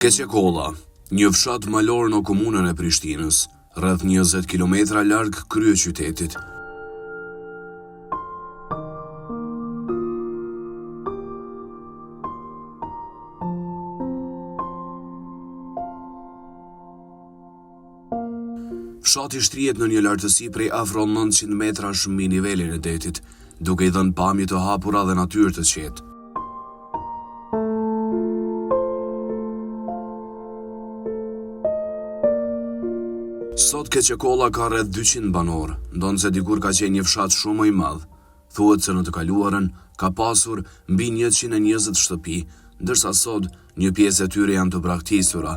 Keqekolla, një fshat malor në komunën e Prishtinës, rreth 20 kilometra larg kryeqytetit. Fshati shtrihet në një lartësi prej afro 900 metrash mbi nivelin e detit, duke i dhënë pamje të hapura dhe natyrë të qetë. Sot Keqekolla ka rreth 200 banor, ndonë se dikur ka qenë një fshat shumë më i madh. Thuhet se në të kaluarën ka pasur mbi 120 shtëpi, ndërsa sot një pjesë e tyre janë të braktisura.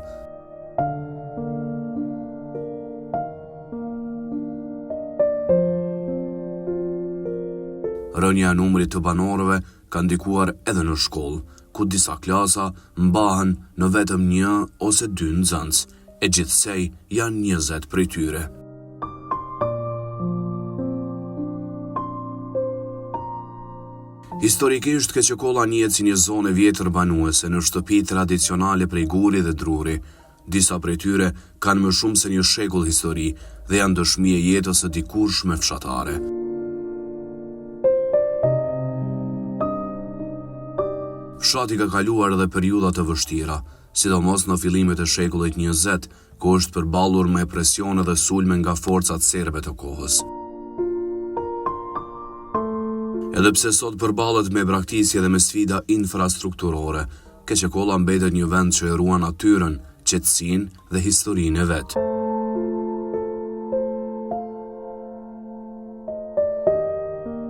Rënja e numrit të banorëve ka ndikuar edhe në shkollë, ku disa klasa mbahen në vetëm 1 ose 2 nxënës, e gjithsej janë 20 prej tyre. Historikisht, Keqekolla njihet si një zonë e vjetër banuese në shtëpi tradicionale prej guri dhe druri. Disa prej tyre kanë më shumë se një shekull histori dhe janë dëshmi e jetës së dikurshme fshatare. Fshati ka kaluar edhe periudha të vështira, sidomos në fillimet e shekullit 20, ku është përballur me presione dhe sulme nga forcat serbe të kohës. Edhe pse sot përballet me braktisje dhe me sfida infrastrukturore, Keqekolla mbetet një vend që e ruan natyrën, qetësinë dhe historinë e vet.